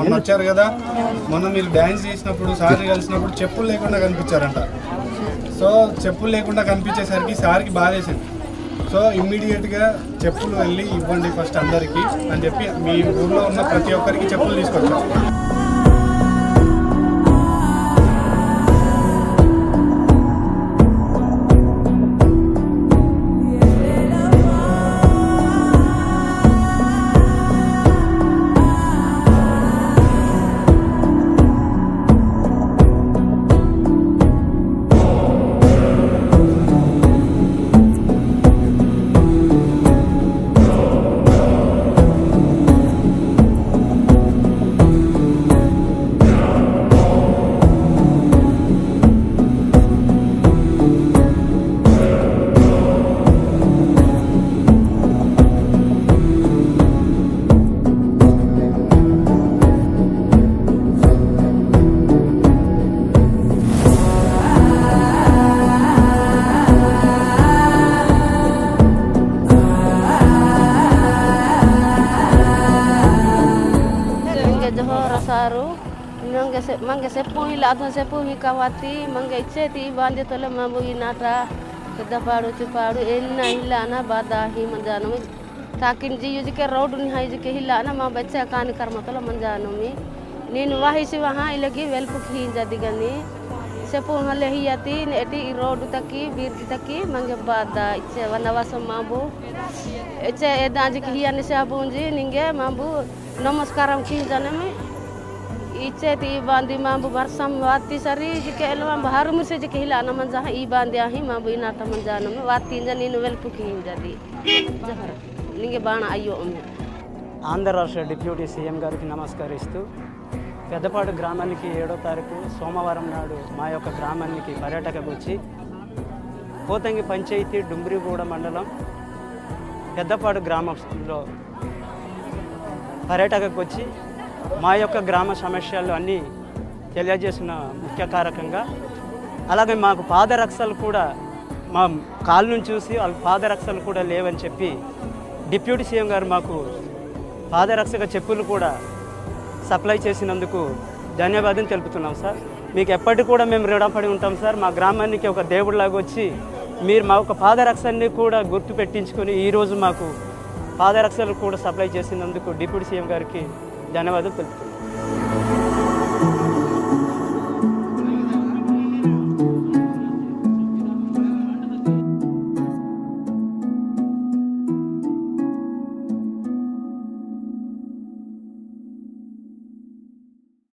మొన్న వచ్చారు కదా, మొన్న మీరు డ్యాన్స్ చేసినప్పుడు సార్ని కలిసినప్పుడు చెప్పులు లేకుండా కనిపించారంట. సో చెప్పులు లేకుండా కనిపించేసరికి సార్కి బాధేసింది. సో ఇమ్మీడియట్గా చెప్పులు వెళ్ళి ఇవ్వండి ఫస్ట్ అందరికీ అని చెప్పి మీ ఊళ్ళో ఉన్న ప్రతి ఒక్కరికి చెప్పులు తీసుకొచ్చారు. Mangga sepuhi la atau sepuhi kawati mangga iceti bandi tole mambu inata kedda padu cipadu enna hilana badahi manjanumi takin ji yujike road ni hai jike hilana ma baccha kan karma tole manjanumi ninu wahi si waha ilagi welpu khi jadigani sepuh hale hiyati eti road taki bir taki mangga bada ice wanawas mambu ice eda jike hiyani sabunji ninge mambu namaskaram khi janami इच्छेती बांधी मांबू बरसम वाती सरी जिके alloy बाहर मुसे जिके हिला न मंजा ई बांध्या ही मांबू इनाटा मंजा न वाती जनी नवेल पुकी जदी जहर निंगे बाण अయ్యో ఆంధ్ర రాష్ట్ర డిప్యూటీ సీఎం గారికి నమస్కరిస్తూ పెద్దపాడు గ్రామానికి 7వ తారీఖు సోమవారం నాడు మా యొక్క గ్రామానికి పర్యటనకు వచ్చి పోతంగి పంచాయతీ డుంబ్రిగూడ మండలం పెద్దపాడు గ్రామంలో పర్యటనకు వచ్చి మా యొక్క గ్రామ సమస్యలు అన్నీ తెలియజేసిన ముఖ్య కారకంగా అలాగే మాకు పాదరక్షలు కూడా మా కాళ్ళను చూసి వాళ్ళ పాదరక్షలు కూడా లేవని చెప్పి డిప్యూటీ సీఎం గారు మాకు పాదరక్షక చెప్పులు కూడా సప్లై చేసినందుకు ధన్యవాదం తెలుపుతున్నాం సార్. మీకు ఎప్పటికి కూడా మేము రుణపడి ఉంటాం సార్. మా గ్రామానికి ఒక దేవుడిలాగా వచ్చి మీరు మా యొక్క పాదరక్షల్ని కూడా గుర్తు పెట్టించుకొని ఈరోజు మాకు పాదరక్షలు కూడా సప్లై చేసినందుకు డిప్యూటీ సీఎం గారికి ధన్యవాదాలు తెలుపుతున్నాను.